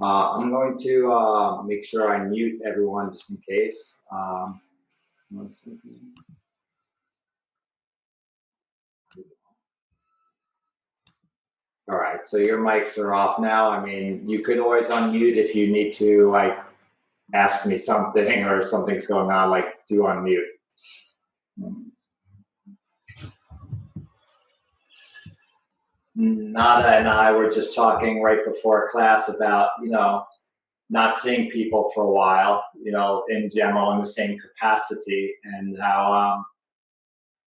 I'm going to make sure I mute everyone just in case. One second. All right, so your mics are off now. I mean, you could always unmute if you need to, like, ask me something or something's going on, like, do unmute. Nada and I were just talking right before class about, not seeing people for a while, in general in the same capacity, and how,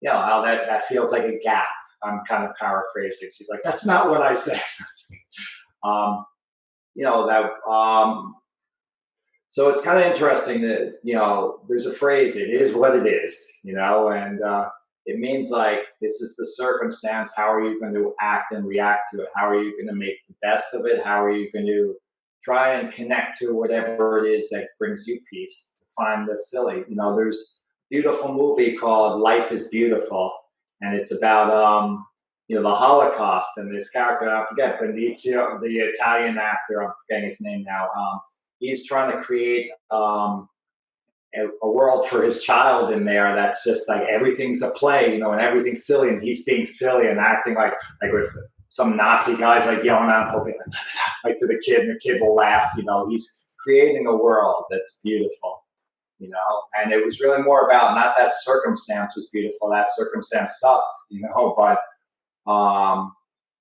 how that feels like a gap. I'm kind of paraphrasing. She's like, that's not what I said. um, that so it's kind of interesting that, there's a phrase, it is what it is, and it means like, this is the circumstance. How are you going to act and react to it? How are you going to make the best of it? How are you going to try and connect to whatever it is that brings you peace? Find the silly. There's a beautiful movie called Life is Beautiful, and it's about, the Holocaust, and this character, I forget, Benicio, the Italian actor, I'm forgetting his name now. He's trying to create a world for his child in there that's just like everything's a play, and everything's silly, and he's being silly and acting like with some Nazi guys like yelling out like to the kid, and the kid will laugh. He's creating a world that's beautiful. And it was really more about, not that circumstance was beautiful, that circumstance sucked, but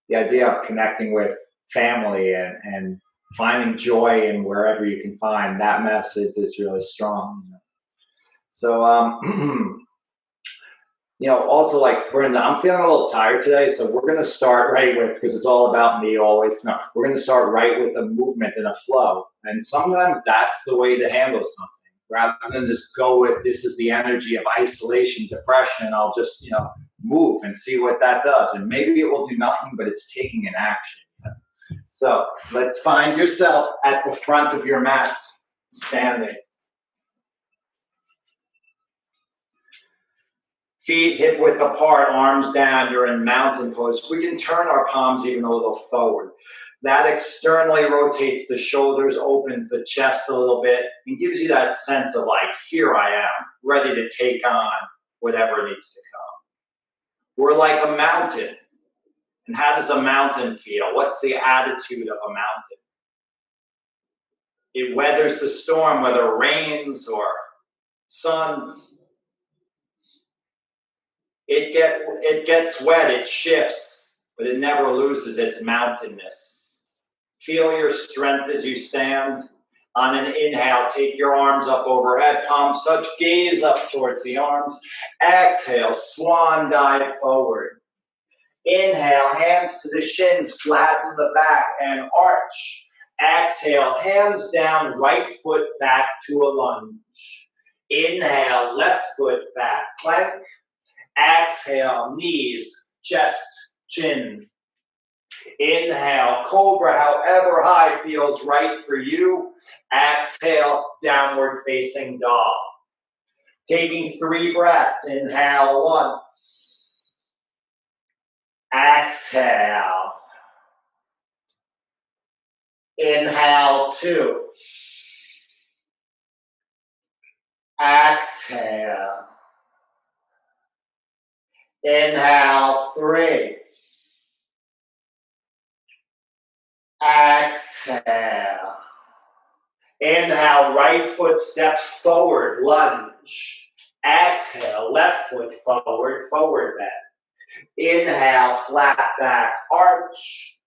the idea of connecting with family and finding joy in wherever you can find that message is really strong. So, also, like, for instance, I'm feeling a little tired today, so we're going to start right with, because it's all about me always, we're going to start right with a movement and a flow. And sometimes that's the way to handle something, rather than just go with, this is the energy of isolation, depression, I'll just, move and see what that does. And maybe it will do nothing, but it's taking an action. So let's find yourself at the front of your mat, standing. Feet hip width apart, arms down, you're in mountain pose. We can turn our palms even a little forward. That externally rotates the shoulders, opens the chest a little bit, and gives you that sense of like, here I am, ready to take on whatever needs to come. We're like a mountain. And how does a mountain feel? What's the attitude of a mountain? It weathers the storm, whether it rains or sun. It gets wet, it shifts, but it never loses its mountainness. Feel your strength as you stand. On an inhale, take your arms up overhead, palms touch, gaze up towards the arms. Exhale, swan dive forward. Inhale, hands to the shins, flatten the back and arch. Exhale, hands down, right foot back to a lunge. Inhale, left foot back, plank. Exhale, knees, chest, chin. Inhale, cobra, however high feels right for you. Exhale, downward facing dog. Taking 3 breaths. Inhale, 1. Exhale. Inhale, 2. Exhale. Inhale, 3. Exhale. Inhale, right foot steps forward, lunge. Exhale, left foot forward, forward bend. Inhale, flat back, arch.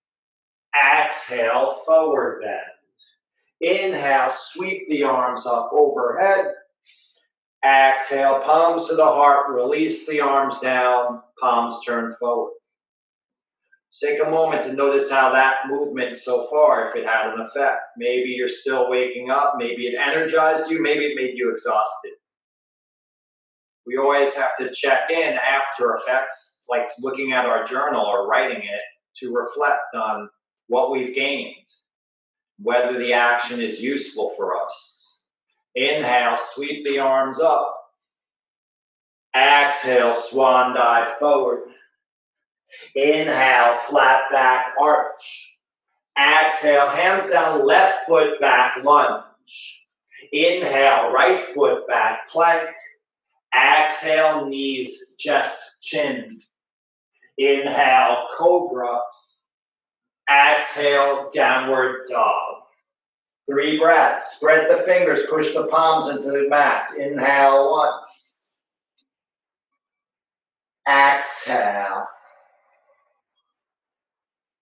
Exhale, forward bend. Inhale, sweep the arms up overhead. Exhale, palms to the heart, release the arms down, palms turn forward. Take a moment to notice how that movement so far, if it had an effect. Maybe you're still waking up, maybe it energized you, maybe it made you exhausted. We always have to check in after effects, like looking at our journal or writing it, to reflect on what we've gained, whether the action is useful for us. Inhale, sweep the arms up. Exhale, swan dive forward. Inhale, flat back, arch. Exhale, hands down, left foot back, lunge. Inhale, right foot back, plank. Exhale, knees, chest, chin. Inhale, cobra. Exhale, downward dog. 3 breaths. Spread the fingers, push the palms into the mat. Inhale, 1. Exhale.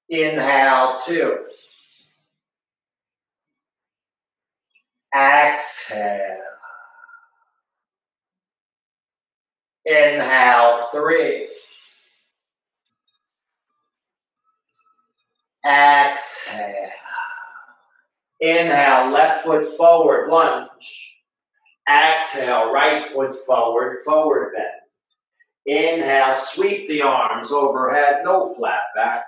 Inhale, 2. Exhale. Inhale, 3. Exhale. Inhale, left foot forward, lunge. Exhale, right foot forward, forward bend. Inhale, sweep the arms overhead, no flat back.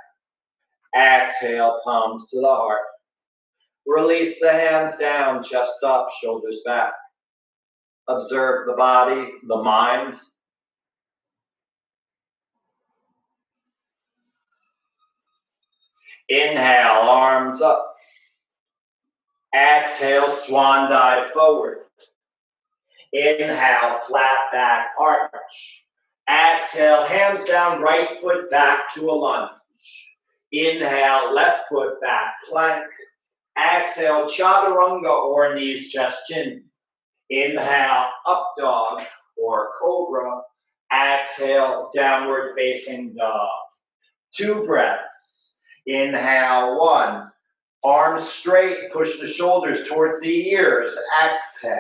Exhale, palms to the heart. Release the hands down, chest up, shoulders back. Observe the body, the mind. Inhale, arms up. Exhale, swan dive forward. Inhale, flat back arch. Exhale, hands down, right foot back to a lunge. Inhale, left foot back, plank. Exhale, chaturanga or knees, chest, chin. Inhale, up dog or cobra. Exhale, downward facing dog. 2 breaths. Inhale, 1. Arms straight, push the shoulders towards the ears. Exhale.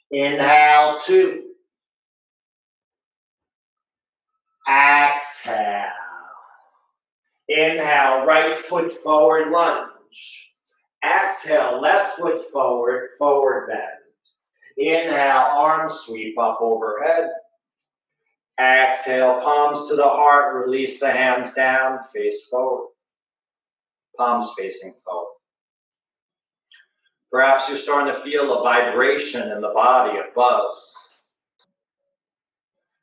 Inhale, 2. Exhale. Inhale, right foot forward, lunge. Exhale, left foot forward, forward bend. Inhale, arms sweep up overhead. Exhale, palms to the heart, release the hands down, face forward. Palms facing forward. Perhaps you're starting to feel a vibration in the body, a buzz.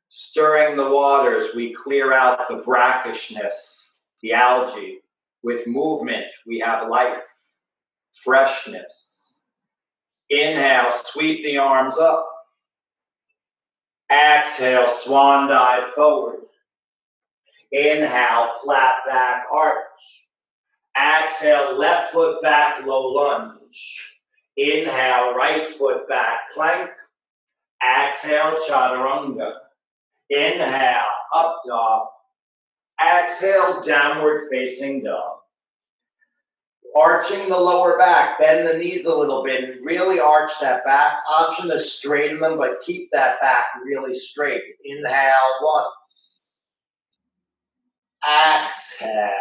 Stirring the waters, we clear out the brackishness, the algae. With movement, we have life, freshness. Inhale, sweep the arms up. Exhale, swan dive forward. Inhale, flat back arch. Exhale, left foot back, low lunge. Inhale, right foot back, plank. Exhale, chaturanga. Inhale, up dog. Exhale, downward facing dog. Arching the lower back, bend the knees a little bit and really arch that back. Option to straighten them, but keep that back really straight. Inhale, 1. Exhale.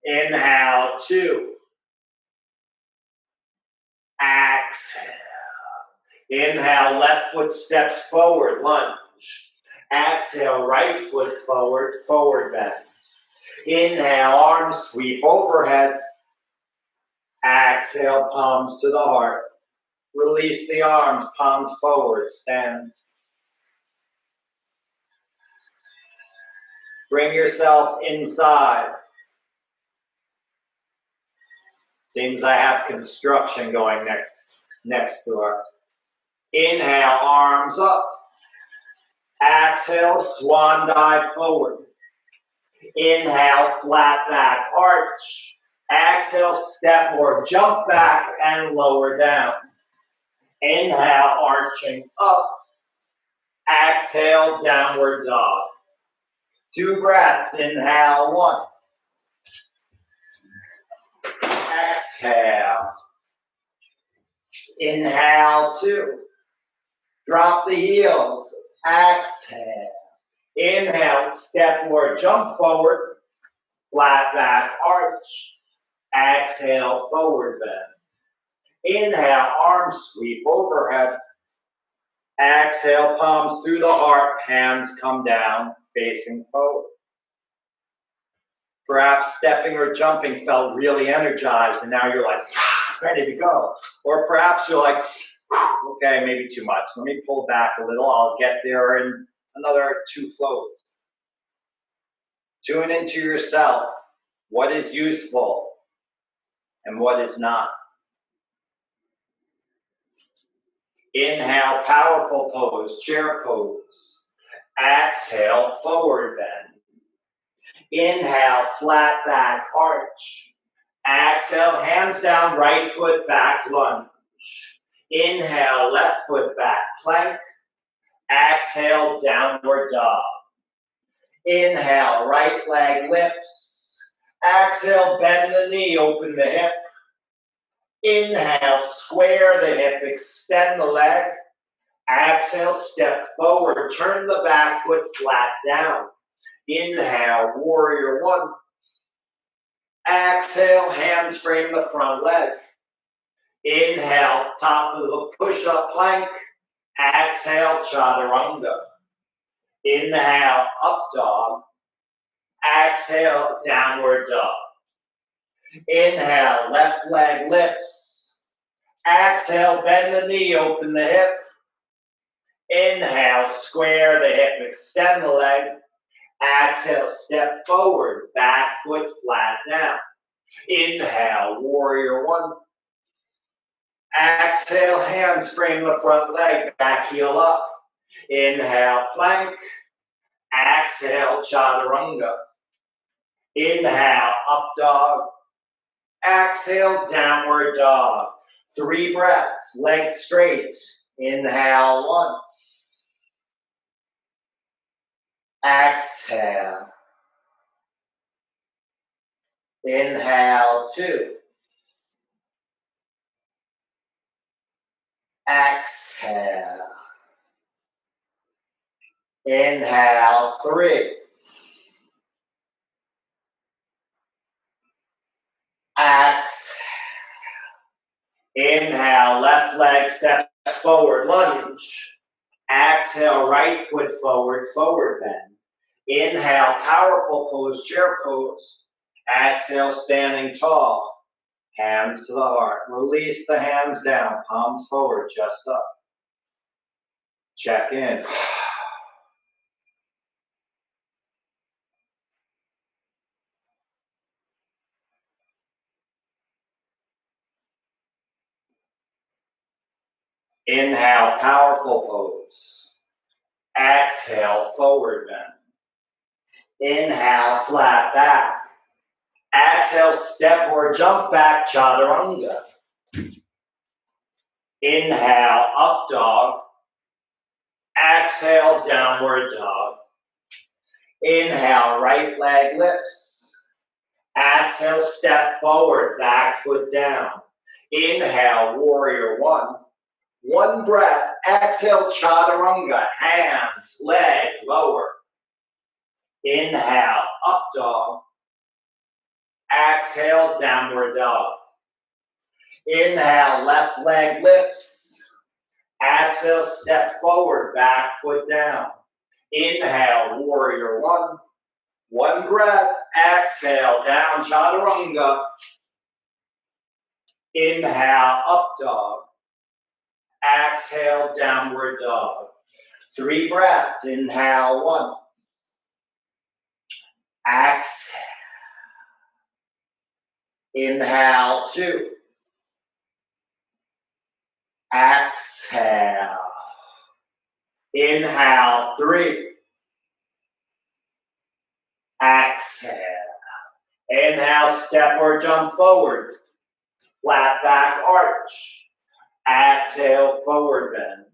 Inhale, 2. Exhale. Inhale, left foot steps forward, lunge. Exhale, right foot forward, forward bend. Inhale, arms sweep overhead. Exhale, palms to the heart. Release the arms, palms forward, stand. Bring yourself inside. Seems I have construction going next door. Inhale, arms up. Exhale, swan dive forward. Inhale, flat back arch. Exhale, step or jump back and lower down. Inhale, arching up. Exhale, downward dog. 2 breaths. Inhale, 1. Exhale. Inhale, 2. Drop the heels. Exhale. Inhale, step or jump forward. Flat back arch. Exhale, forward bend. Inhale, arms sweep overhead. Exhale, palms through the heart, hands come down, facing forward. Perhaps stepping or jumping felt really energized, and now you're like, ready to go. Or perhaps you're like, okay, maybe too much. Let me pull back a little. I'll get there in another 2 floats. Tune into yourself. What is useful and what is not. Inhale, powerful pose, chair pose. Exhale, forward bend. Inhale, flat back arch. Exhale, hands down, right foot back lunge. Inhale, left foot back plank. Exhale, downward dog. Inhale, right leg lifts. Exhale, bend the knee, open the hip. Inhale, square the hip, extend the leg. Exhale, step forward, turn the back foot flat down. Inhale, warrior one. Exhale, hands frame the front leg. Inhale, top of the push-up plank. Exhale, chaturanga. Inhale, up dog. Exhale, downward dog. Inhale, left leg lifts. Exhale, bend the knee, open the hip. Inhale, square the hip, extend the leg. Exhale, step forward, back foot flat down. Inhale, warrior one. Exhale, hands frame the front leg, back heel up. Inhale, plank. Exhale, chaturanga. Inhale, up dog. Exhale, downward dog. 3 breaths, legs straight. Inhale, 1. Exhale. Inhale, 2. Exhale. Inhale, 3. Exhale. Inhale, left leg steps forward, lunge. Exhale, right foot forward, forward bend. Inhale, powerful pose, chair pose. Exhale, standing tall. Hands to the heart. Release the hands down, palms forward, chest up. Check in. Inhale, powerful pose. Exhale, forward bend. Inhale, flat back. Exhale, step or jump back, chaturanga. Inhale, up dog. Exhale, downward dog. Inhale, right leg lifts. Exhale, step forward, back foot down. Inhale, warrior one. 1 breath. Exhale, chaturanga. Hands, leg, lower. Inhale, up dog. Exhale, downward dog. Inhale, left leg lifts. Exhale, step forward, back foot down. Inhale, warrior one. 1 breath. Exhale, down, chaturanga. Inhale, up dog. Exhale, downward dog. 3 breaths. Inhale, 1. Exhale. Inhale, 2. Exhale. Inhale, 3. Exhale. Inhale, step or jump forward. Flat back arch. Exhale, forward bend.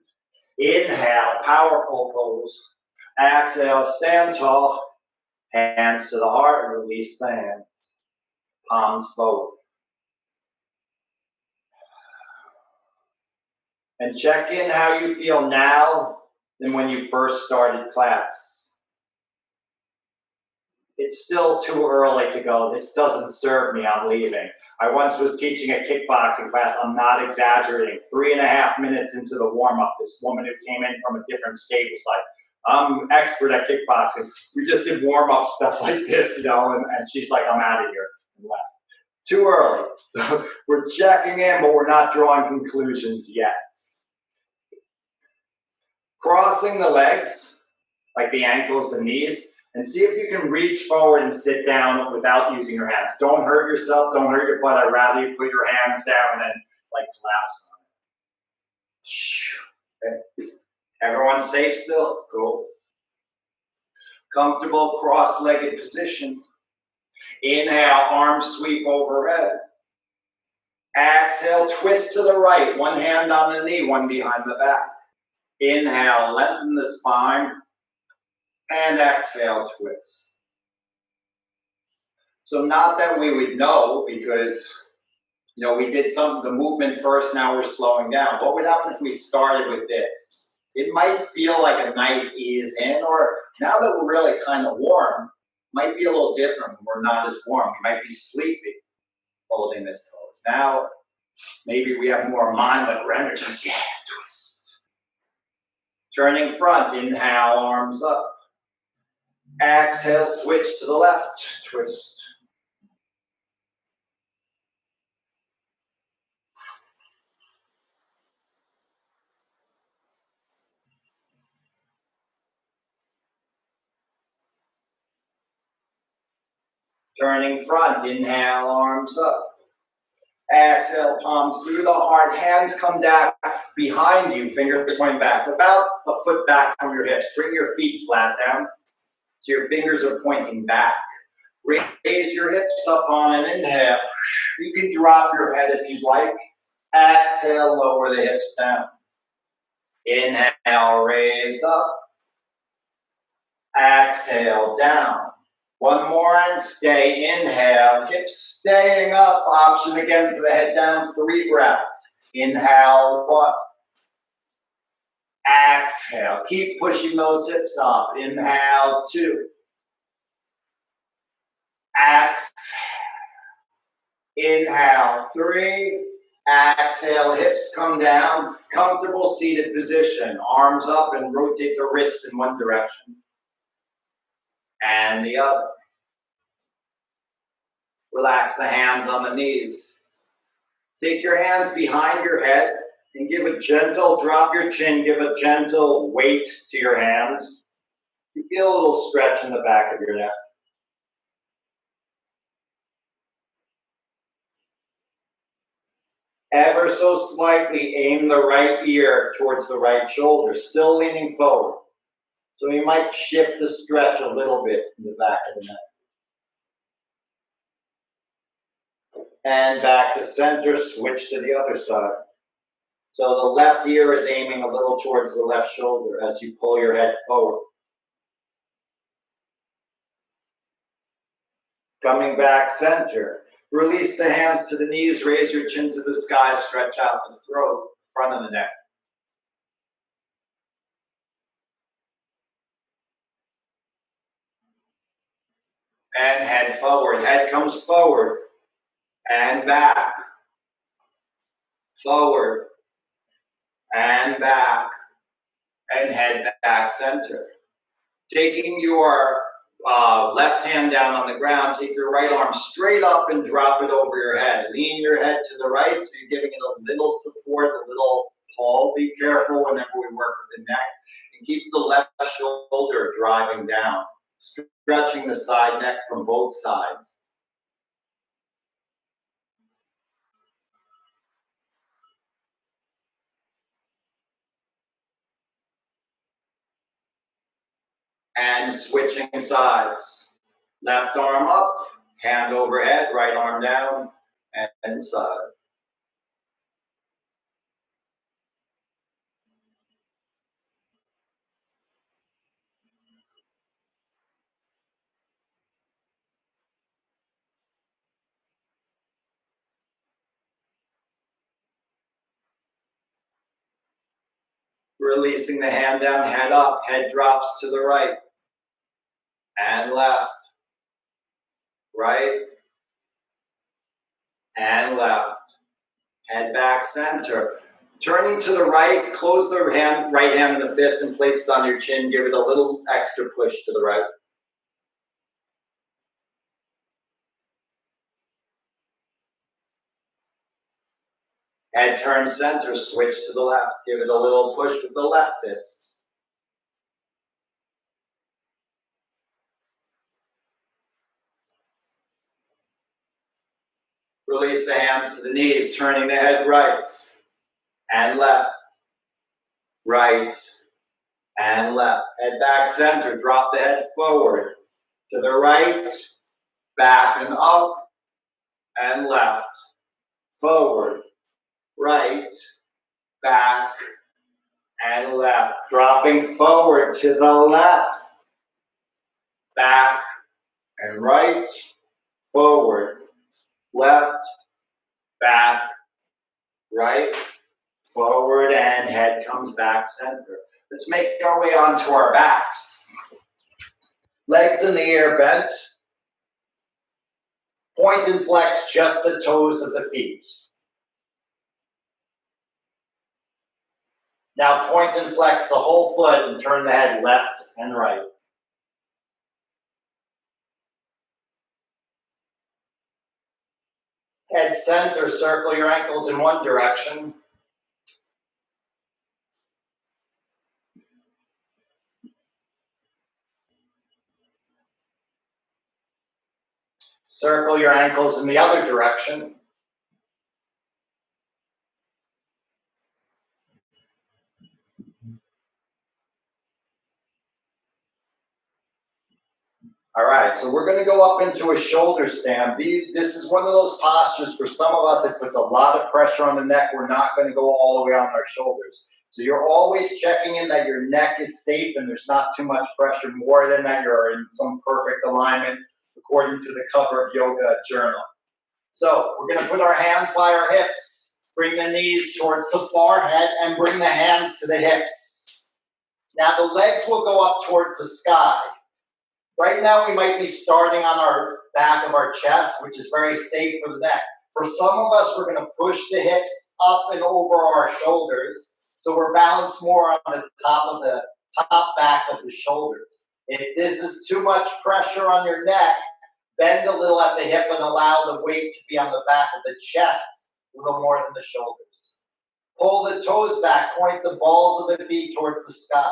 Inhale, powerful pose. Exhale, stand tall. Hands to the heart, release the hands. Palms forward. And check in how you feel now than when you first started class. It's still too early to go. This doesn't serve me, I'm leaving. I once was teaching a kickboxing class, I'm not exaggerating. 3.5 minutes into the warm-up, this woman who came in from a different state was like, I'm expert at kickboxing. We just did warm-up stuff like this, and she's like, I'm out of here. And left. Too early. So we're checking in, but we're not drawing conclusions yet. Crossing the legs, like the ankles and knees, And see if you can reach forward and sit down without using your hands. Don't hurt yourself, don't hurt your butt. I'd rather you put your hands down and like collapse on it. Okay. Everyone safe still? Cool. Comfortable cross-legged position. Inhale, arms sweep overhead. Exhale, twist to the right. One hand on the knee, one behind the back. Inhale, lengthen the spine. And exhale, twist. So not that we would know, because we did the movement first, now we're slowing down. What would happen if we started with this? It might feel like a nice ease in, or now that we're really kind of warm, might be a little different when we're not as warm. We might be sleepy holding this pose. Now, maybe we have more mind, like we're energized. Yeah, twist. Turning front, inhale, arms up. Exhale, switch to the left, twist. Turning front, inhale, arms up. Exhale, palms through the heart, hands come down behind you, fingers pointing back, about a foot back from your hips. Bring your feet flat down, so your fingers are pointing back. Raise your hips up on an inhale. You can drop your head if you'd like. Exhale, lower the hips down. Inhale, raise up. Exhale, down. One more and stay. Inhale, hips staying up. Option again for the head down. 3 breaths. Inhale, 1. Exhale. Keep pushing those hips up. Inhale, 2. Exhale. Inhale, 3. Exhale, hips come down. Comfortable seated position. Arms up and rotate the wrists in one direction and the other. Relax the hands on the knees. Take your hands behind your head and give a gentle, drop your chin, give a gentle weight to your hands. You feel a little stretch in the back of your neck. Ever so slightly aim the right ear towards the right shoulder, still leaning forward. So you might shift the stretch a little bit in the back of the neck. And back to center, switch to the other side. So the left ear is aiming a little towards the left shoulder as you pull your head forward. Coming back center. Release the hands to the knees, raise your chin to the sky, stretch out the throat, front of the neck. And head forward. Head comes forward and back. Forward and back. And head back center. Taking your left hand down on the ground, take your right arm straight up and drop it over your head. Lean your head to the right, so you're giving it a little support, a little pull. Be careful whenever we work with the neck. And keep the left shoulder driving down, stretching the side neck from both sides. And switching sides. Left arm up, hand overhead, right arm down, and side. Releasing the hand down, head up, head drops to the right and left, right and left, head back center. Turning to the right, close the right hand in the fist and place it on your chin. Give it a little extra push to the right. Head turn center, switch to the left. Give it a little push with the left fist. Release the hands to the knees, turning the head right and left, right and left. Head back center, drop the head forward. To the right, back and up and left. Forward, right, back and left. Dropping forward to the left, back and right, forward, left, back, right, forward, and head comes back center. Let's make our way onto our backs. Legs in the air bent. Point and flex just the toes of the feet. Now point and flex the whole foot and turn the head left and right. Head center, circle your ankles in one direction. Circle your ankles in the other direction. All right, so we're going to go up into a shoulder stand. This is one of those postures for some of us, it puts a lot of pressure on the neck. We're not going to go all the way on our shoulders. So you're always checking in that your neck is safe and there's not too much pressure. More than that, you're in some perfect alignment according to the cover of Yoga Journal. So we're going to put our hands by our hips, bring the knees towards the forehead, and bring the hands to the hips. Now the legs will go up towards the sky. Right now we might be starting on our back of our chest, which is very safe for the neck. For some of us, we're going to push the hips up and over our shoulders, so we're balanced more on the top back of the shoulders. If this is too much pressure on your neck, bend a little at the hip and allow the weight to be on the back of the chest a little more than the shoulders. Pull the toes back, point the balls of the feet towards the sky.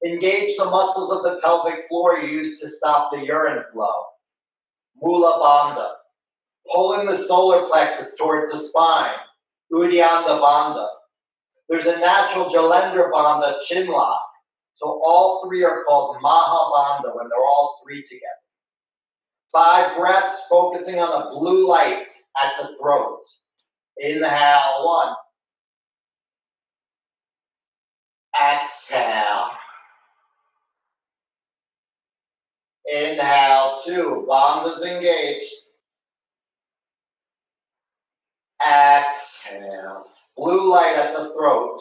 Engage the muscles of the pelvic floor you use to stop the urine flow. Mula Bandha. Pulling the solar plexus towards the spine. Uddiyana Bandha. There's a natural Jalendra Bandha chin lock. So all three are called Maha Bandha when they're all three together. 5 breaths focusing on the blue light at the throat. Inhale, 1. Exhale. Inhale, 2. Bandha's engaged. Exhale. Blue light at the throat.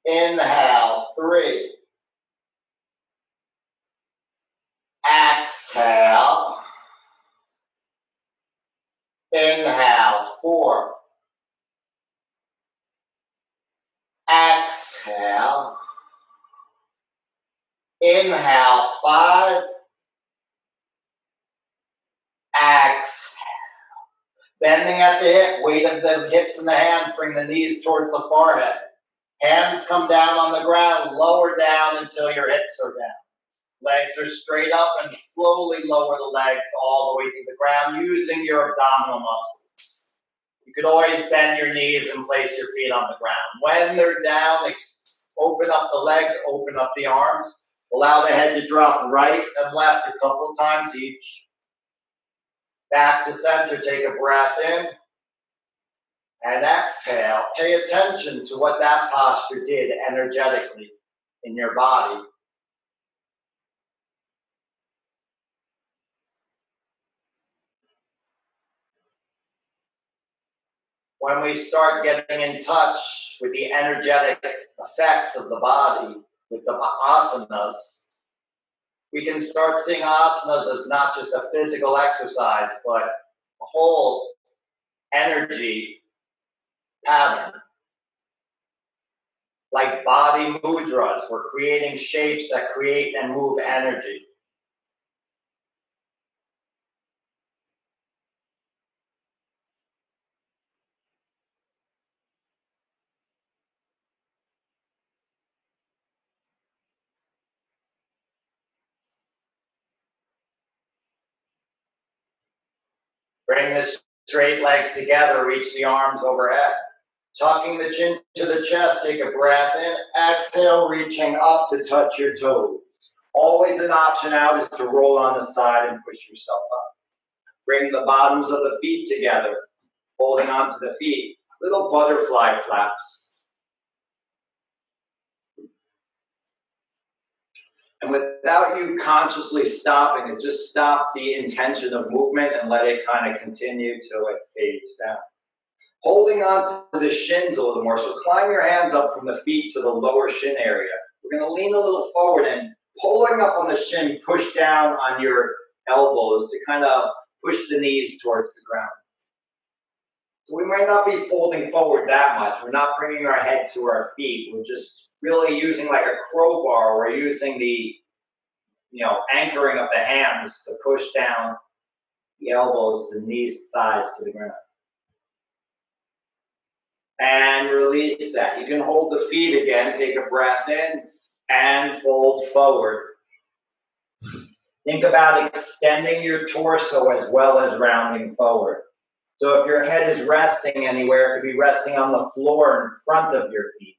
Inhale, 3. Exhale. Inhale, 4. Exhale. Inhale, 5. Exhale. Bending at the hip, weight of the hips and the hands, bring the knees towards the forehead. Hands come down on the ground, lower down until your hips are down. Legs are straight up and slowly lower the legs all the way to the ground using your abdominal muscles. You could always bend your knees and place your feet on the ground. When they're down, open up the legs, open up the arms. Allow the head to drop right and left a couple times each. Back to center, take a breath in. And exhale. Pay attention to what that posture did energetically in your body. When we start getting in touch with the energetic effects of the body, with the asanas, we can start seeing asanas as not just a physical exercise, but a whole energy pattern. Like body mudras, we're creating shapes that create and move energy. Bring this straight legs together, reach the arms overhead. Tucking the chin to the chest, take a breath in, exhale, reaching up to touch your toes. Always an option out is to roll on the side and push yourself up. Bring the bottoms of the feet together, holding onto the feet, little butterfly flaps. And without you consciously stopping it, just stop the intention of movement and let it kind of continue till it fades down. Holding on to the shins a little more. So climb your hands up from the feet to the lower shin area. We're going to lean a little forward and pulling up on the shin, push down on your elbows to kind of push the knees towards the ground. So we might not be folding forward that much. We're not bringing our head to our feet. We're just really using like a crowbar. We're using the, anchoring of the hands to push down the elbows, the knees, thighs to the ground. And release that. You can hold the feet again. Take a breath in and fold forward. Think about extending your torso as well as rounding forward. So if your head is resting anywhere, it could be resting on the floor in front of your feet.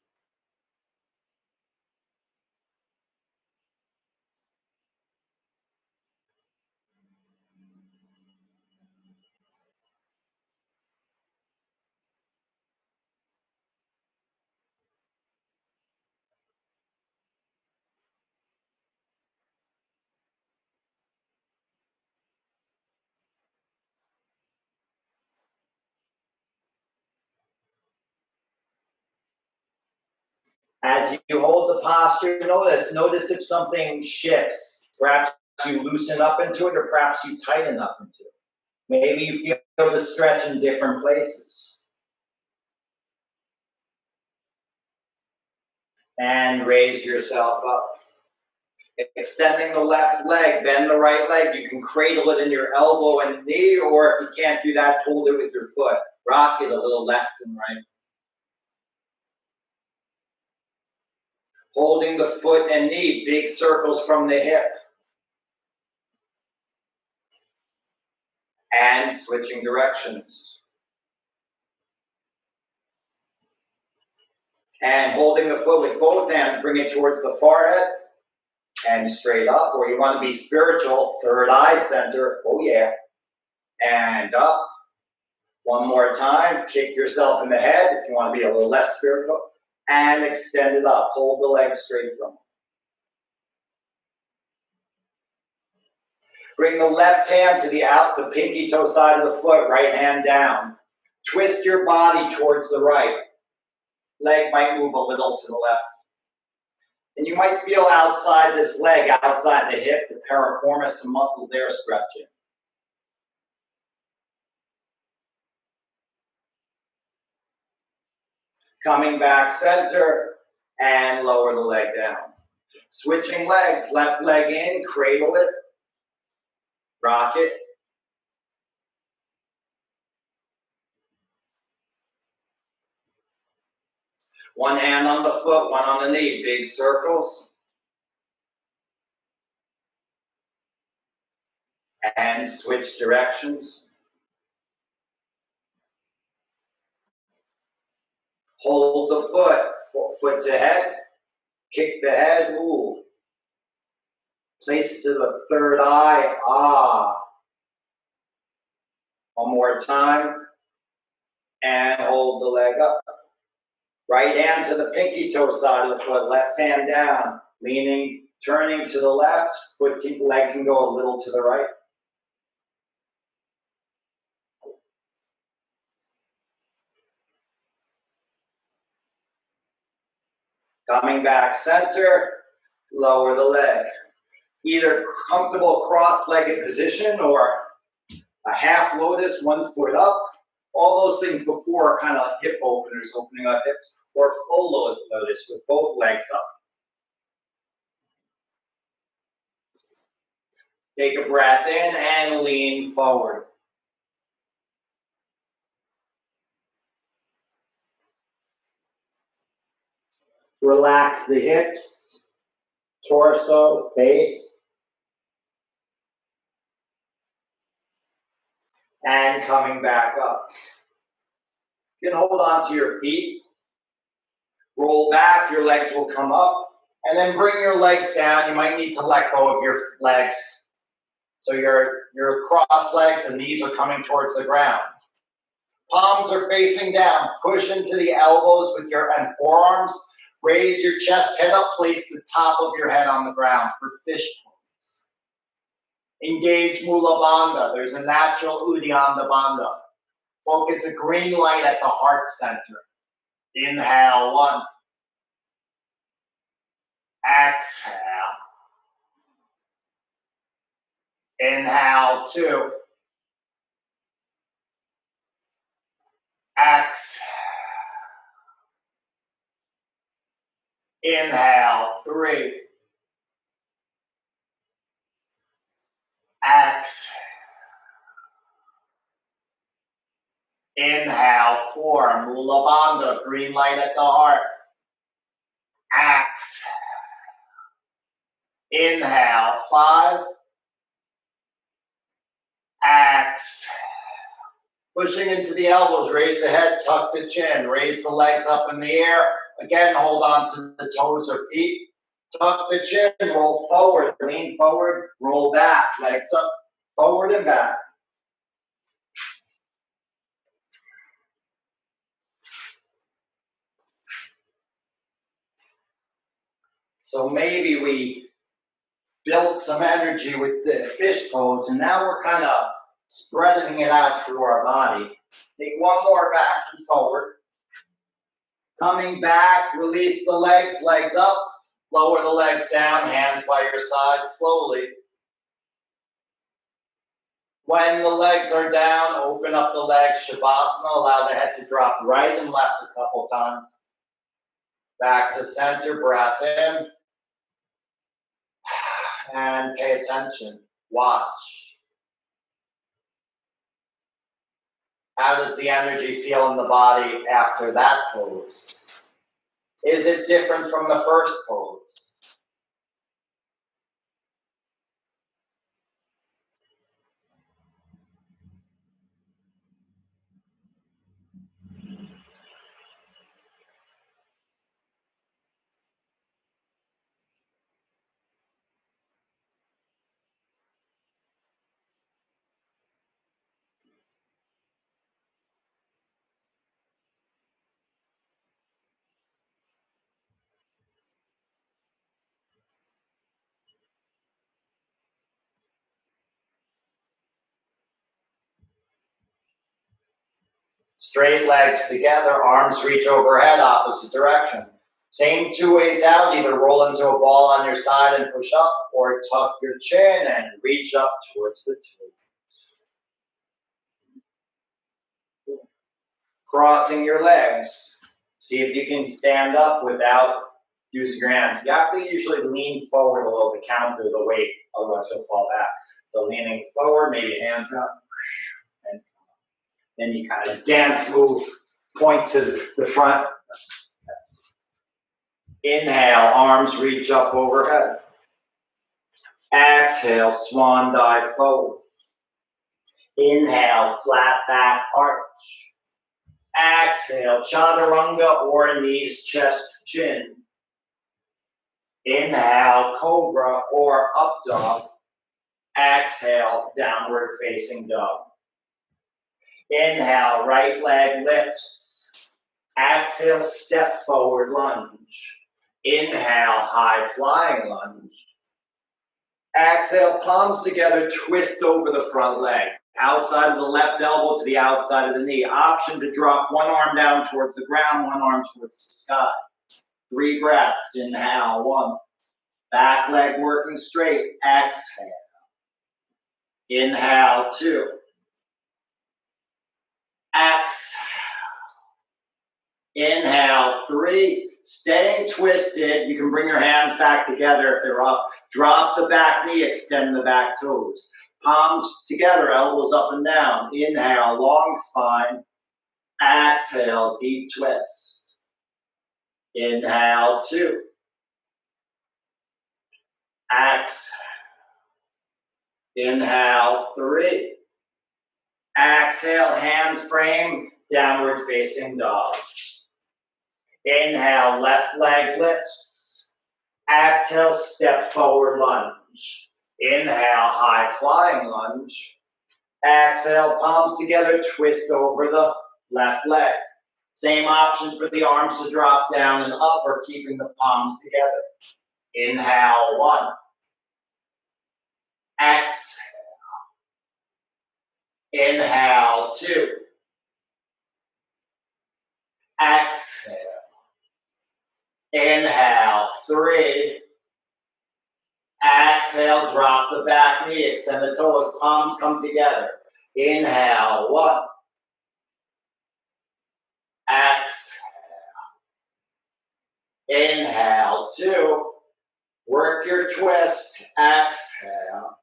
As you hold the posture, notice if something shifts. Perhaps you loosen up into it, or perhaps you tighten up into it. Maybe you feel the stretch in different places. And raise yourself up. Extending the left leg, bend the right leg. You can cradle it in your elbow and knee, or if you can't do that, hold it with your foot. Rock it a little left and right. Holding the foot and knee, big circles from the hip. And switching directions. And holding the foot with both hands, bring it towards the forehead and straight up. Or you want to be spiritual, third eye center. Oh yeah. And up. One more time. Kick yourself in the head if you want to be a little less spiritual. And extend it up. Hold the leg straight from it. Bring the left hand to the pinky toe side of the foot, right hand down. Twist your body towards the right. Leg might move a little to the left. And you might feel outside this leg, outside the hip, the piriformis, some muscles there stretching. Coming back center and lower the leg down. Switching legs, left leg in, cradle it, rock it. One hand on the foot, one on the knee, big circles. And switch directions. Hold the foot to head, kick the head, ooh. Place it to the third eye, ah. One more time, and hold the leg up. Right hand to the pinky toe side of the foot, left hand down, leaning, turning to the left, leg can go a little to the right. Coming back center, lower the leg. Either comfortable cross-legged position or a half lotus, 1 foot up. All those things before are kind of like hip openers, opening up hips, or full lotus with both legs up. Take a breath in and lean forward. Relax the hips, torso, face. And coming back up. You can hold on to your feet. Roll back, your legs will come up. And then bring your legs down. You might need to let go of your legs. So your cross legs and knees are coming towards the ground. Palms are facing down. Push into the elbows with your and forearms. Raise your chest, head up, place the top of your head on the ground for fish pose. Engage Mula Bandha. There's a natural Uddiyana Bandha. Focus a green light at the heart center. Inhale, 1. Exhale. Inhale, 2. Exhale. Inhale, 3. Exhale. Inhale, 4. Mula Bandha, green light at the heart. Exhale. Inhale, 5. Exhale. Pushing into the elbows, raise the head, tuck the chin, raise the legs up in the air. Again, hold on to the toes or feet. Tuck the chin, roll forward, lean forward, roll back, legs up, forward and back. So maybe we built some energy with the fish pose, and now we're kind of spreading it out through our body. Take one more back and forward. Coming back, release the legs, legs up. Lower the legs down, hands by your side slowly. When the legs are down, open up the legs, Shavasana. Allow the head to drop right and left a couple times. Back to center, breath in. And pay attention, watch. How does the energy feel in the body after that pose? Is it different from the first pose? Straight legs together, arms reach overhead, opposite direction. Same 2 ways out, either roll into a ball on your side and push up, or tuck your chin and reach up towards the toes. Crossing your legs. See if you can stand up without using your hands. You have to usually lean forward a little to counter the weight, otherwise you'll fall back. So leaning forward, maybe hands up. And then you kind of dance move, point to the front. Inhale, arms reach up overhead. Exhale, swan dive forward. Inhale, flat back arch. Exhale, chaturanga or knees, chest, chin. Inhale, cobra or up dog. Exhale, downward facing dog. Inhale, right leg lifts. Exhale, step forward lunge. Inhale, high flying lunge. Exhale, palms together, twist over the front leg. Outside of the left elbow to the outside of the knee. Option to drop one arm down towards the ground, one arm towards the sky. 3 breaths. Inhale, 1. Back leg working straight. Exhale. Inhale, 2. Exhale. Inhale, 3. Staying twisted. You can bring your hands back together if they're up. Drop the back knee, extend the back toes. Palms together, elbows up and down. Inhale, long spine. Exhale, deep twist. Inhale, 2. Exhale. Inhale, 3. Exhale, hands frame, downward facing dog. Inhale, left leg lifts. Exhale, step forward lunge. Inhale, high flying lunge. Exhale, palms together, twist over the left leg. Same option for the arms to drop down and up or keeping the palms together. Inhale, 1. Exhale. Inhale, 2. Exhale. Inhale, 3. Exhale, drop the back knee, extend the toes, palms come together. Inhale, 1. Exhale. Inhale, 2. Work your twist. Exhale.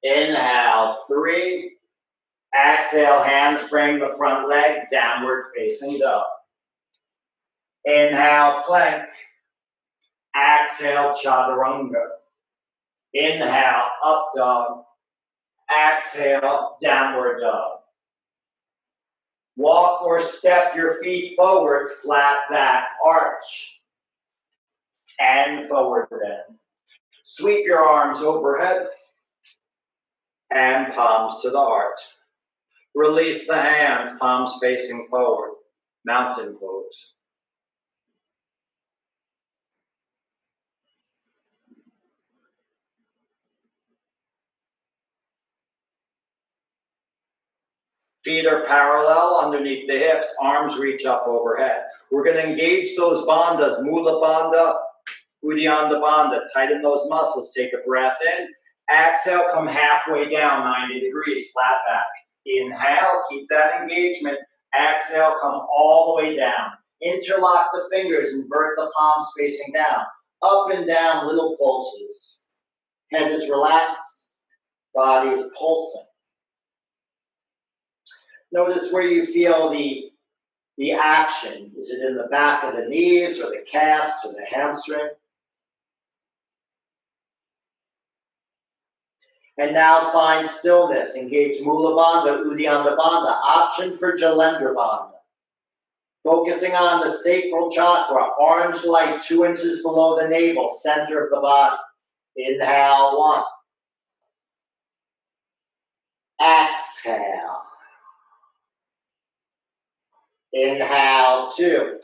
Inhale, 3. Exhale, hands frame the front leg, downward facing dog. Inhale, plank. Exhale, chaturanga. Inhale, up dog. Exhale, downward dog. Walk or step your feet forward, flat back, arch. And forward bend. Sweep your arms overhead and palms to the heart. Release the hands, palms facing forward. Mountain pose. Feet are parallel underneath the hips, arms reach up overhead. We're going to engage those bandhas, Mula Bandha, Uddiyana Bandha. Tighten those muscles, take a breath in. Exhale, come halfway down, 90 degrees, flat back. Inhale, keep that engagement. Exhale, come all the way down. Interlock the fingers, invert the palms facing down. Up and down, little pulses. Head is relaxed, body is pulsing. Notice where you feel the action. Is it in the back of the knees or the calves or the hamstring? And now find stillness. Engage Mula Bandha, Uddiyana Bandha. Option for Jalendra Bandha. Focusing on the sacral chakra, orange light 2 inches below the navel, center of the body. Inhale, 1. Exhale. Inhale, 2.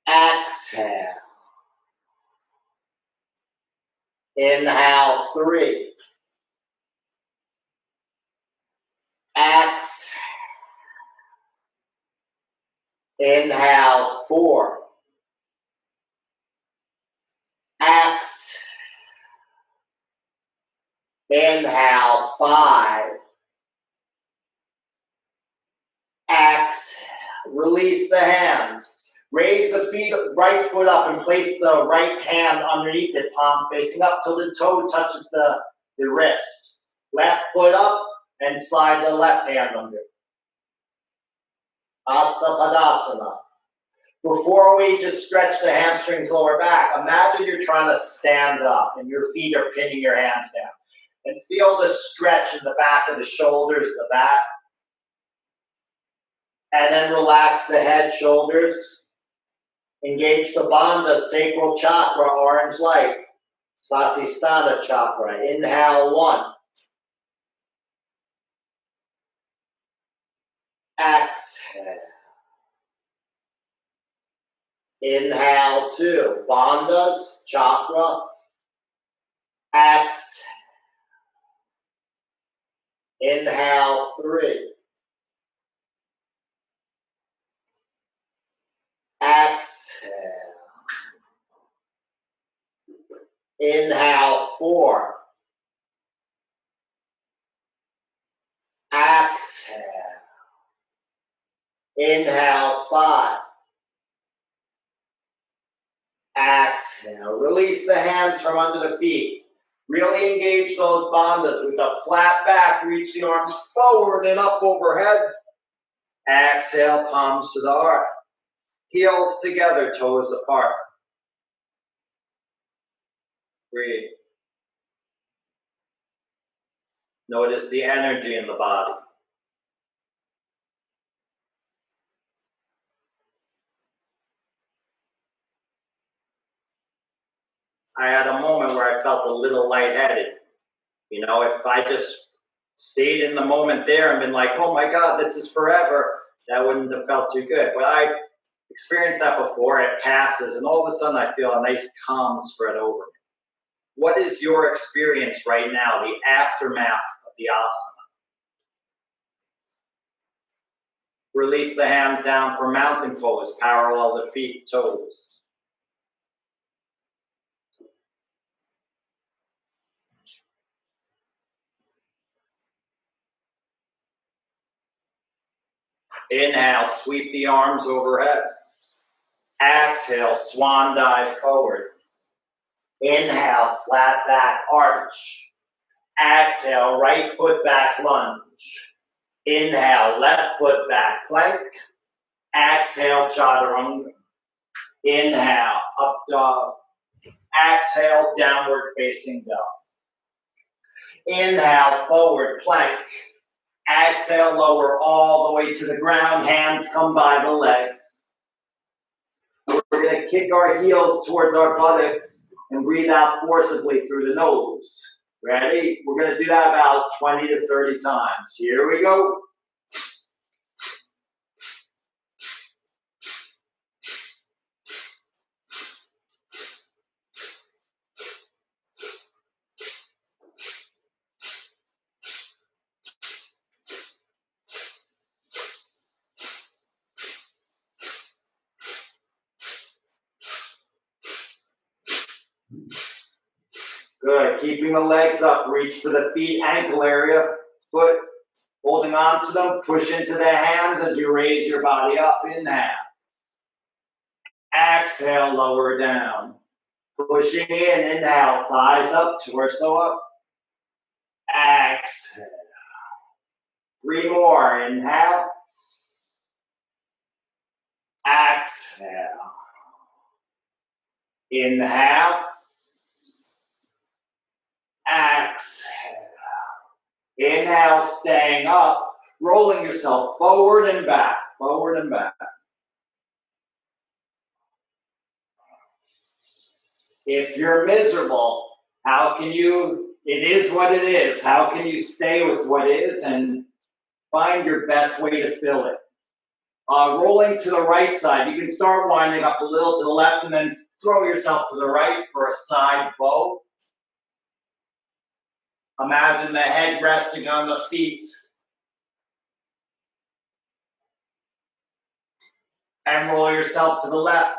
Exhale. Inhale, 3. Exhale. Inhale, 4. Exhale. Inhale, 5. Exhale. Release the hands. Raise the feet, right foot up and place the right hand underneath it, palm facing up till the toe touches the wrist. Left foot up and slide the left hand under. Astapadasana. Before we just stretch the hamstrings, lower back, imagine you're trying to stand up and your feet are pinning your hands down. And feel the stretch in the back of the shoulders, the back. And then relax the head, shoulders. Engage the bandha, sacral chakra, orange light. Svasthistana chakra. Inhale, 1. Exhale. Inhale, 2. Bandhas, chakra. Exhale. Inhale, 3. Exhale. Inhale, 4. Exhale. Inhale, 5. Exhale. Release the hands from under the feet. Really engage those bandhas with a flat back. Reach the arms forward and up overhead. Exhale, palms to the heart. Heels together, toes apart. Breathe. Notice the energy in the body. I had a moment where I felt a little lightheaded. You know, if I just stayed in the moment there and been like, oh my God, this is forever, that wouldn't have felt too good. But I've experienced that before, it passes, and all of a sudden I feel a nice calm spread over me. What is your experience right now, the aftermath of the asana? Release the hands down for mountain pose, parallel the feet, toes. Inhale, sweep the arms overhead. Exhale, swan dive forward. Inhale, flat back arch. Exhale, right foot back lunge. Inhale, left foot back plank. Exhale, chaturanga. Inhale, up dog. Exhale, downward facing dog. Inhale, forward plank. Exhale, lower all the way to the ground. Hands come by the legs. We're going to kick our heels towards our buttocks and breathe out forcibly through the nose. Ready? We're going to do that about 20 to 30 times. Here we go. Good. Keeping the legs up. Reach for the feet, ankle area, foot. Holding on to them. Push into the hands as you raise your body up. Inhale. Exhale, lower down. Pushing in. Inhale. Thighs up. Torso up. Exhale. 3 more. Inhale. Exhale. Inhale. Exhale. Inhale, staying up, rolling yourself forward and back, forward and back. If you're miserable, how can you, it is what it is, how can you stay with what is and find your best way to fill it? Rolling to the right side, you can start winding up a little to the left and then throw yourself to the right for a side bow. Imagine the head resting on the feet. And roll yourself to the left.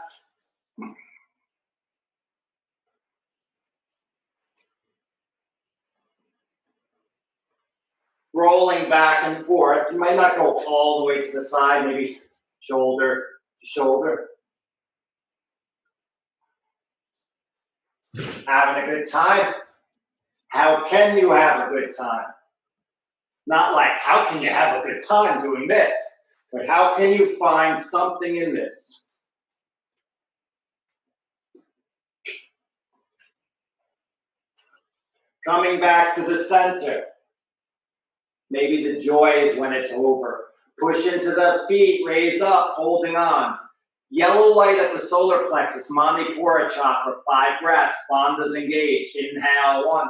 Rolling back and forth. You might not go all the way to the side, maybe shoulder to shoulder. Having a good time? How can you have a good time? Not like, how can you have a good time doing this? But how can you find something in this? Coming back to the center. Maybe the joy is when it's over. Push into the feet, raise up, holding on. Yellow light at the solar plexus, Manipura chakra, 5 breaths, bandhas engaged. Inhale, 1.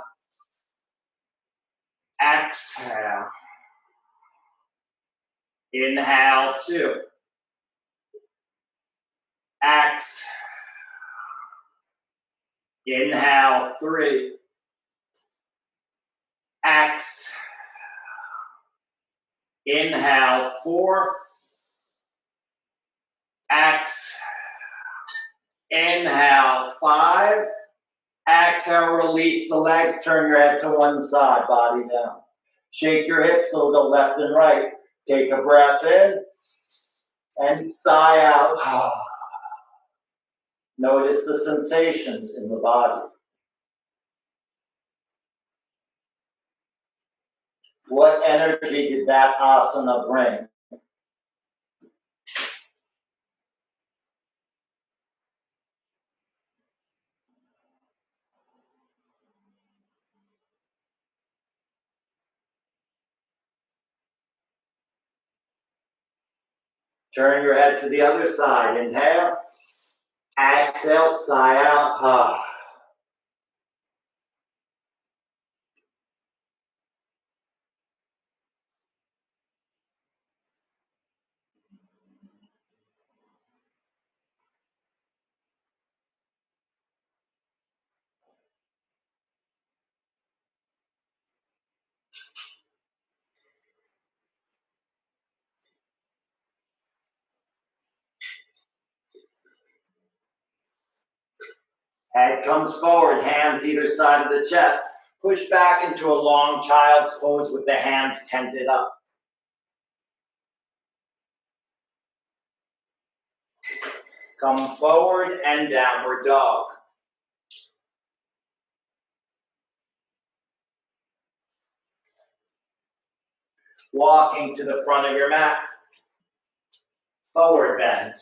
Exhale. Inhale, 2. Exhale. Inhale, 3. Exhale. Inhale, 4. Exhale. Inhale, 5. Exhale, release the legs, turn your head to one side, body down. Shake your hips a little left and right. Take a breath in and sigh out. Notice the sensations in the body. What energy did that asana bring? Turn your head to the other side. Inhale. Exhale, sigh out. Head comes forward, hands either side of the chest. Push back into a long child's pose with the hands tented up. Come forward and downward dog. Walking to the front of your mat. Forward bend.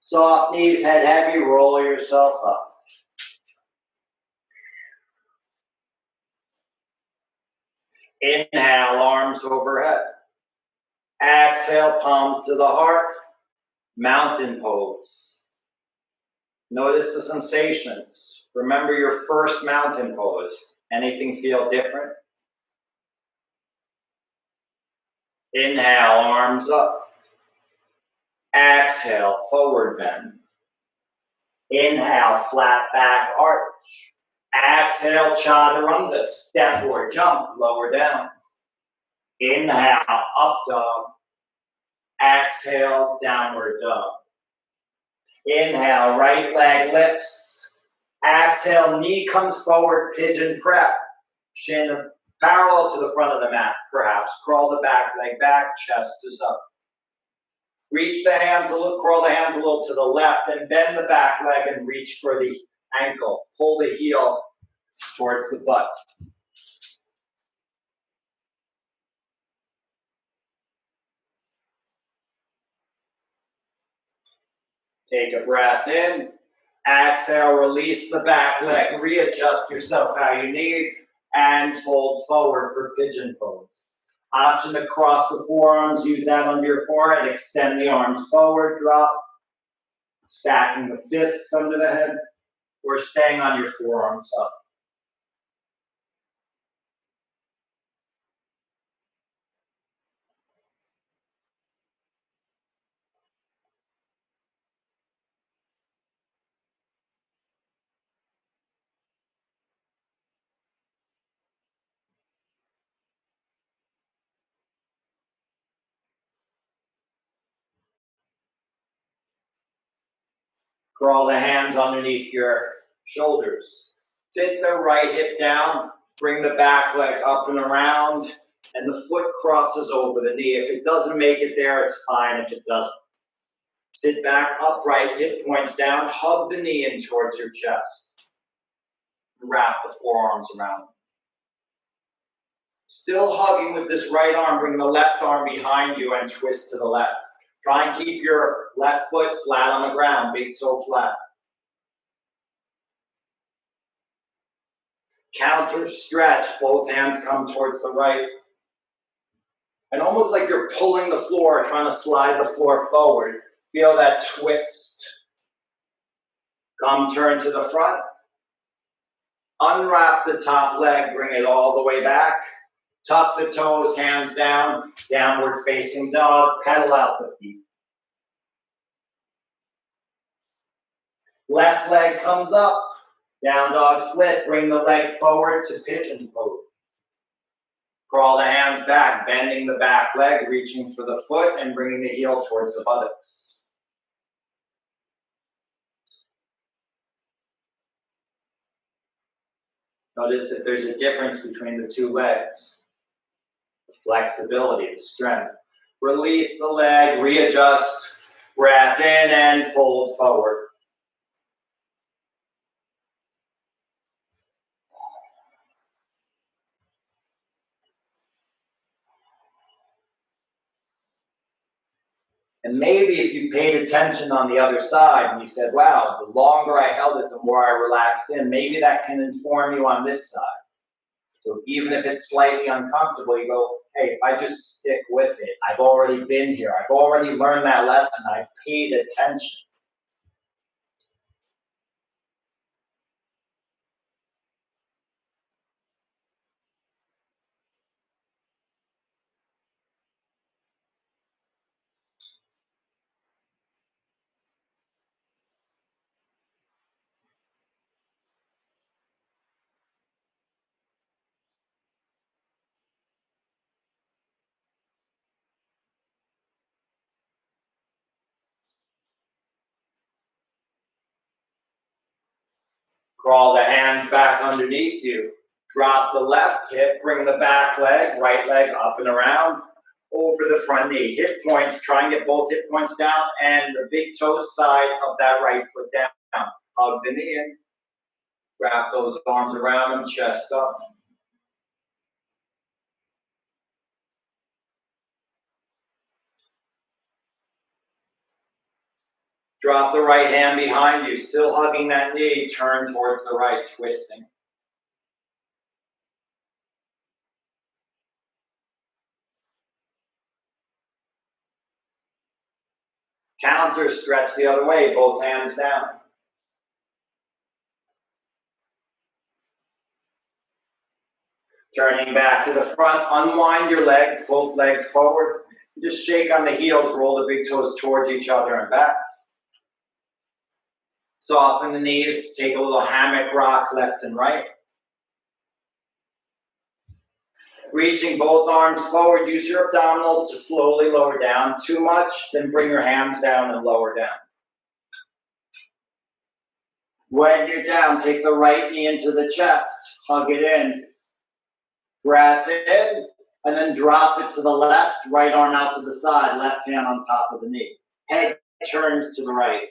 Soft knees, head heavy, roll yourself up. Inhale, arms overhead. Exhale, palms to the heart. Mountain pose. Notice the sensations. Remember your first mountain pose. Anything feel different? Inhale, arms up. Exhale, forward bend. Inhale, flat back arch. Exhale, chaturanga, step or jump, lower down. Inhale, up dog. Exhale, downward dog. Inhale, right leg lifts. Exhale, knee comes forward, pigeon prep. Shin parallel to the front of the mat, perhaps. Crawl the back leg back, chest is up. Reach the hands a little, crawl the hands a little to the left, and bend the back leg and reach for the ankle. Pull the heel towards the butt. Take a breath in. Exhale, release the back leg. Readjust yourself how you need, and fold forward for pigeon pose. Option to cross the forearms, use that under your forehead, extend the arms forward, drop, stacking the fists under the head, or staying on your forearms up. Crawl the hands underneath your shoulders. Sit the right hip down, bring the back leg up and around, and the foot crosses over the knee. If it doesn't make it there, it's fine if it doesn't. Sit back upright, hip points down, hug the knee in towards your chest. Wrap the forearms around. Still hugging with this right arm, bring the left arm behind you and twist to the left. Try and keep your left foot flat on the ground, big toe flat. Counter stretch, both hands come towards the right. And almost like you're pulling the floor, trying to slide the floor forward. Feel that twist. Come turn to the front. Unwrap the top leg, bring it all the way back. Tuck the toes, hands down, downward facing dog, pedal out the feet. Left leg comes up, down dog split, bring the leg forward to pigeon pose. Crawl the hands back, bending the back leg, reaching for the foot and bringing the heel towards the buttocks. Notice that there's a difference between the two legs. The flexibility, the strength. Release the leg, readjust, breath in and fold forward. And maybe if you paid attention on the other side and you said, wow, the longer I held it, the more I relaxed in, maybe that can inform you on this side. So even if it's slightly uncomfortable, you go, hey, if I just stick with it, I've already been here. I've already learned that lesson. I've paid attention. Crawl the hands back underneath you. Drop the left hip, bring the back leg, right leg up and around, over the front knee. Hip points, try and get both hip points down and the big toe side of that right foot down. Hug the knee in. Wrap those arms around them, chest up. Drop the right hand behind you, still hugging that knee, turn towards the right, twisting. Counter stretch the other way, both hands down. Turning back to the front, unwind your legs, both legs forward. Just shake on the heels, roll the big toes towards each other and back. Soften the knees, take a little hammock rock left and right. Reaching both arms forward, use your abdominals to slowly lower down. Too much, then bring your hands down and lower down. When you're down, take the right knee into the chest, hug it in. Breath in, and then drop it to the left, right arm out to the side, left hand on top of the knee. Head turns to the right.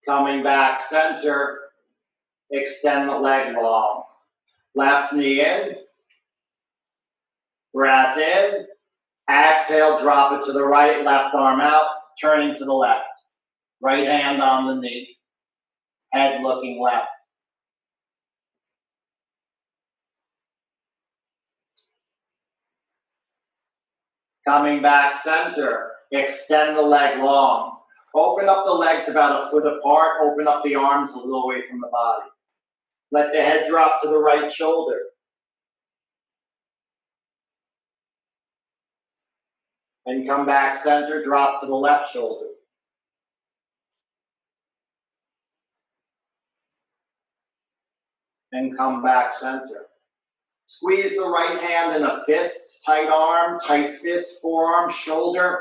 Coming back center, extend the leg long. Left knee in, breath in, exhale, drop it to the right, left arm out, turning to the left. Right hand on the knee, head looking left. Coming back center, extend the leg long. Open up the legs about a foot apart, open up the arms a little away from the body. Let the head drop to the right shoulder. And come back center, drop to the left shoulder. And come back center. Squeeze the right hand in a fist, tight arm, tight fist, forearm, shoulder,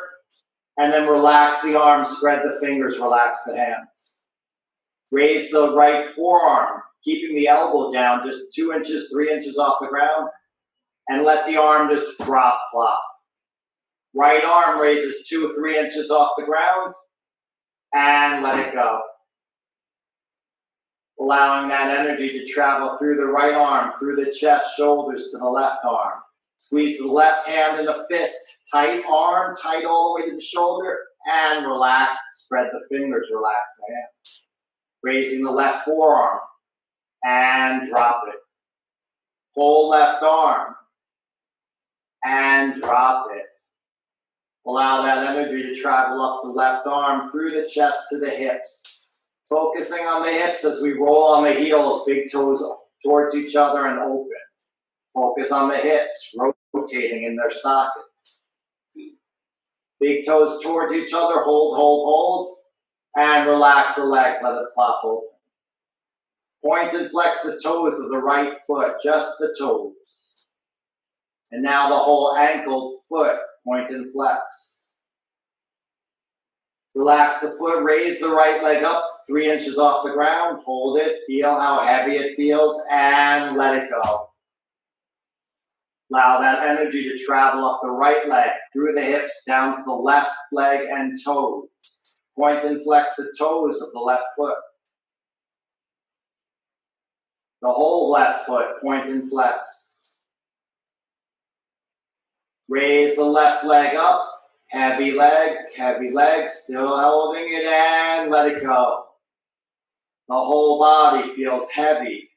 and then relax the arm, spread the fingers, relax the hands. Raise the right forearm, keeping the elbow down just 2 inches, 3 inches off the ground, and let the arm just drop, flop. Right arm raises 2 or 3 inches off the ground, and let it go. Allowing that energy to travel through the right arm, through the chest, shoulders to the left arm. Squeeze the left hand in a fist, tight arm, tight all the way to the shoulder, and relax, spread the fingers, relax the hands. Raising the left forearm, and drop it. Pull left arm, and drop it. Allow that energy to travel up the left arm, through the chest to the hips. Focusing on the hips as we roll on the heels, big toes towards each other and open. Focus on the hips, rotating in their sockets. Big toes towards each other, hold, hold, hold, and relax the legs, let it flop open. Point and flex the toes of the right foot, just the toes. And now the whole ankle, foot, point and flex. Relax the foot, raise the right leg up 3 inches off the ground, hold it, feel how heavy it feels, and let it go. Allow that energy to travel up the right leg, through the hips, down to the left leg and toes. Point and flex the toes of the left foot. The whole left foot, point and flex. Raise the left leg up. Heavy leg, still holding it, and let it go. The whole body feels heavy,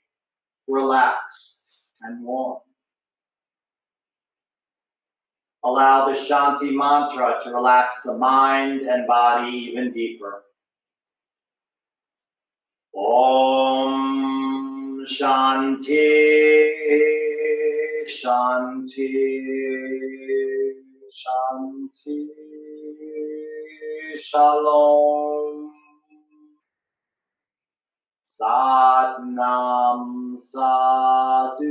relaxed, and warm. Allow the Shanti mantra to relax the mind and body even deeper. Om Shanti, Shanti, Shanti, Shalom. Satnam Sadhu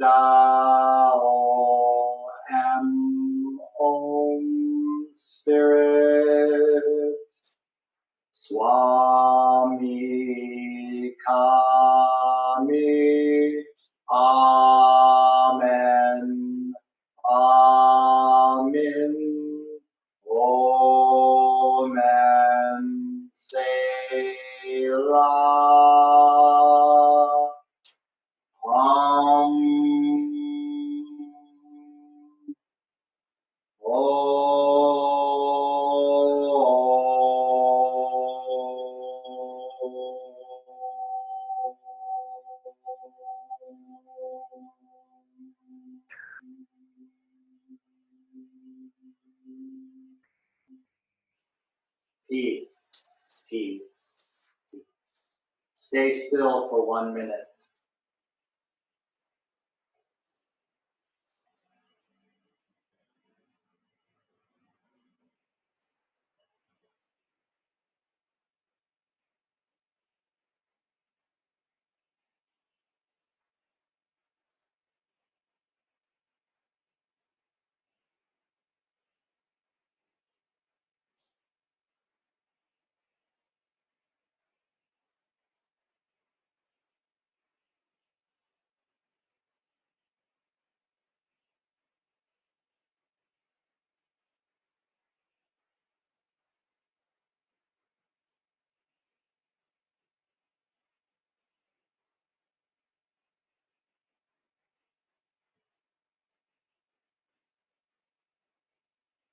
Dao Om Spirit Swami Kami Amen Amen Amen Selah Peace, peace, peace. Stay still for 1 minute.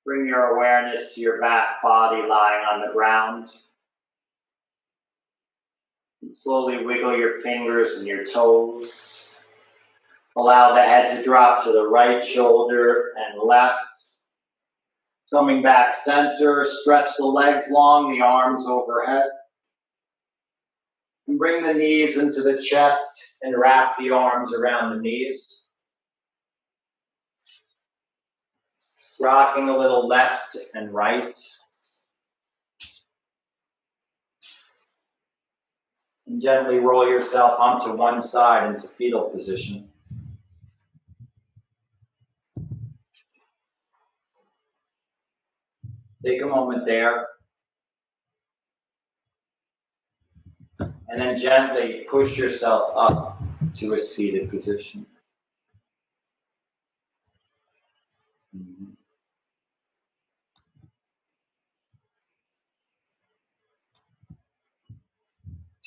Bring your awareness to your back body lying on the ground. And slowly wiggle your fingers and your toes. Allow the head to drop to the right shoulder and left. Coming back center, stretch the legs long, the arms overhead. And bring the knees into the chest and wrap the arms around the knees. Rocking a little left and right. And gently roll yourself onto one side into fetal position. Take a moment there. And then gently push yourself up to a seated position.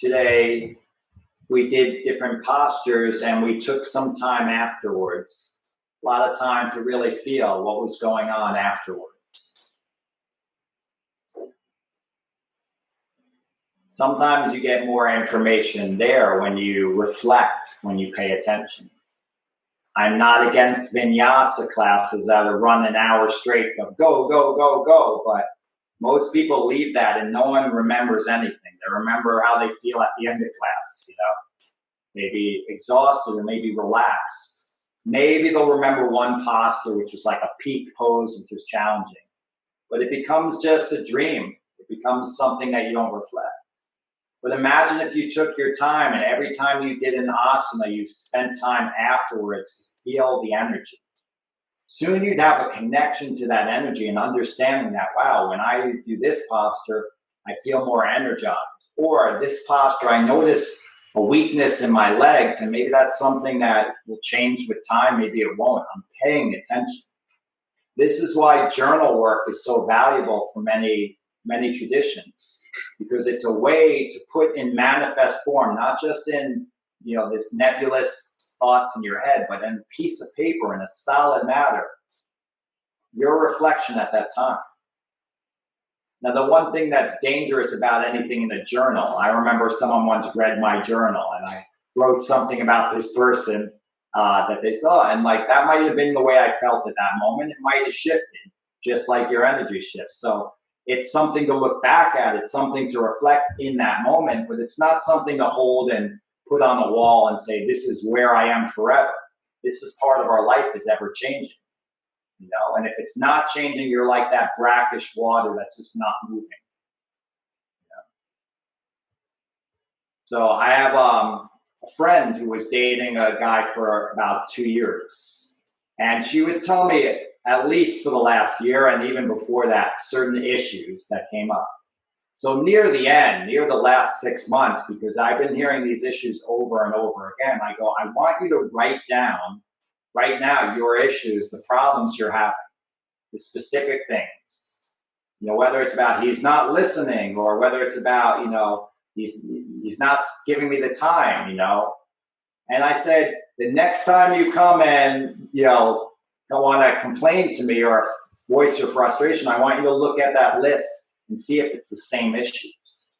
Today, we did different postures and we took some time afterwards. A lot of time to really feel what was going on afterwards. Sometimes you get more information there when you reflect, when you pay attention. I'm not against vinyasa classes that are run an hour straight of go, go, go, go, but most people leave that and no one remembers anything. They remember how they feel at the end of class, maybe exhausted or maybe relaxed. Maybe they'll remember one posture, which was like a peak pose, which was challenging. But it becomes just a dream. It becomes something that you don't reflect. But imagine if you took your time and every time you did an asana, you spent time afterwards to feel the energy. Soon you'd have a connection to that energy and understanding that, wow, when I do this posture, I feel more energized. Or this posture, I notice a weakness in my legs, and maybe that's something that will change with time, maybe it won't. I'm paying attention. This is why journal work is so valuable for many, many traditions, because it's a way to put in manifest form, not just in this nebulous thoughts in your head, but in a piece of paper in a solid matter, your reflection at that time. Now, the one thing that's dangerous about anything in a journal, I remember someone once read my journal and I wrote something about this person that they saw. And like, that might have been the way I felt at that moment. It might have shifted, just like your energy shifts. So it's something to look back at. It's something to reflect in that moment, but it's not something to hold and put on the wall and say, this is where I am forever. This is part of our life, is ever changing. You know, and if it's not changing, you're like that brackish water that's just not moving. You know? So I have a friend who was dating a guy for about 2 years, and she was telling me, at least for the last year and even before that, certain issues that came up. So near the end, near the last 6 months, because I've been hearing these issues over and over again, I go, I want you to write down right now your issues, the problems you're having, the specific things. You know, whether it's about he's not listening, or whether it's about, you know, he's not giving me the time, you know. And I said, the next time you come and, you know, don't want to complain to me or voice your frustration, I want you to look at that list and see if it's the same issues.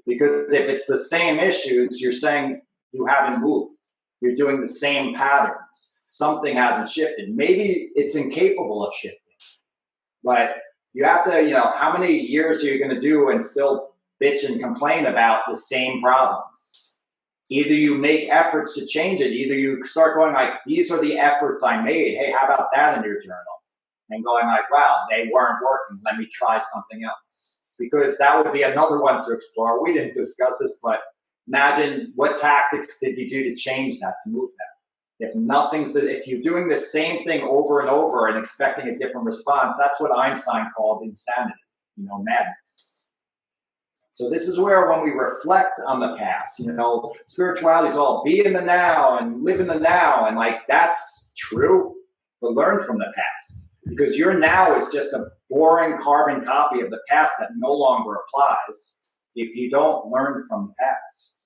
Because if it's the same issues, you're saying you haven't moved. You're doing the same patterns. Something hasn't shifted. Maybe it's incapable of shifting. But you have to, you know, how many years are you going to do and still bitch and complain about the same problems? Either you make efforts to change it, either you start going like, these are the efforts I made. Hey, how about that in your journal? And going like, wow, they weren't working. Let me try something else. Because that would be another one to explore. We didn't discuss this, but imagine what tactics did you do to change that, to move that? If you're doing the same thing over and over and expecting a different response, that's what Einstein called insanity, you know, madness. So this is where, when we reflect on the past, you know, spirituality is all be in the now and live in the now, and like, that's true, but learn from the past, because your now is just a boring carbon copy of the past that no longer applies if you don't learn from the past.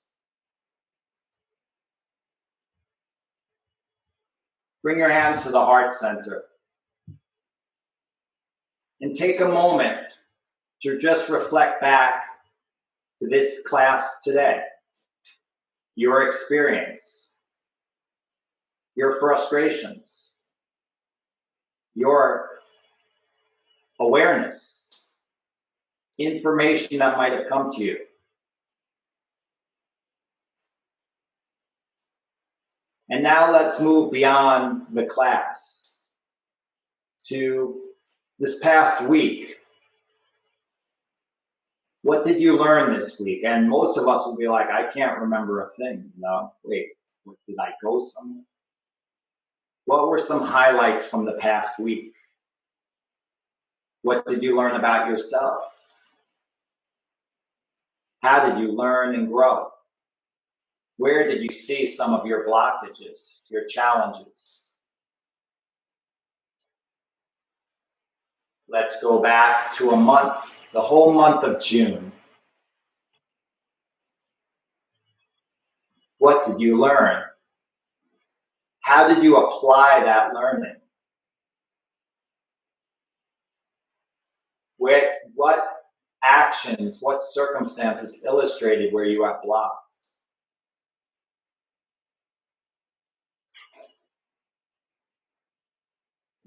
Bring your hands to the heart center and take a moment to just reflect back to this class today, your experience, your frustrations, your awareness, information that might have come to you. And now let's move beyond the class to this past week. What did you learn this week? And most of us will be like, I can't remember a thing. No, wait, did I go somewhere? What were some highlights from the past week? What did you learn about yourself? How did you learn and grow? Where did you see some of your blockages, your challenges? Let's go back to a month, the whole month of June. What did you learn? How did you apply that learning? What actions, what circumstances illustrated where you have blocks?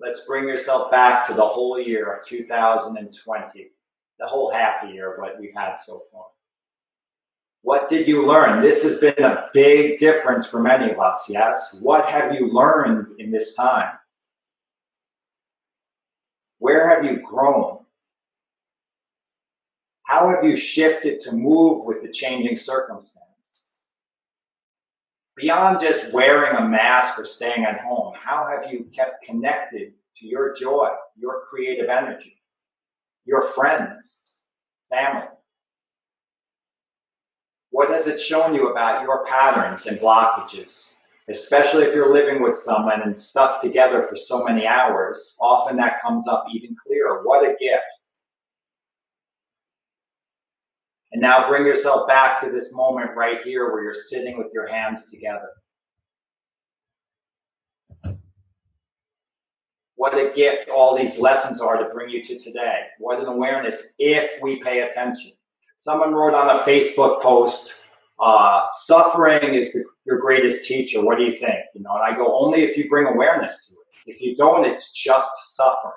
Let's bring yourself back to the whole year of 2020, the whole half a year of what we've had so far. What did you learn? This has been a big difference for many of us, yes? What have you learned in this time? Where have you grown? How have you shifted to move with the changing circumstances? Beyond just wearing a mask or staying at home, how have you kept connected to your joy, your creative energy, your friends, family? What has it shown you about your patterns and blockages? Especially if you're living with someone and stuck together for so many hours, often that comes up even clearer. What a gift. And now bring yourself back to this moment right here where you're sitting with your hands together. what a gift all these lessons are to bring you to today. What an awareness if we pay attention. Someone wrote on a Facebook post, suffering is your greatest teacher. What do you think? You know, and I go, only if you bring awareness to it. If you don't, it's just suffering.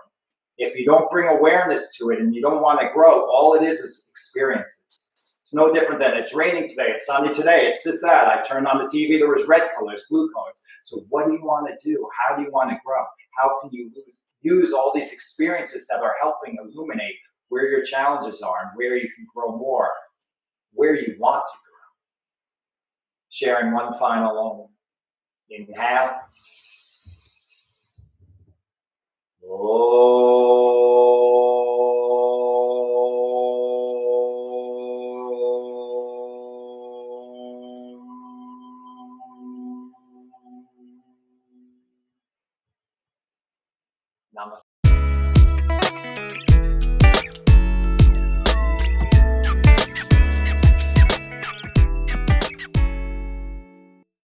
If you don't bring awareness to it and you don't want to grow, all it is experiences. It's no different than it's raining today, it's sunny today, it's this, that. I turned on the TV, there was red colors, blue colors. So what do you want to do? How do you want to grow? How can you use all these experiences that are helping illuminate where your challenges are and where you can grow more, where you want to grow? Sharing one final inhale. Namaste.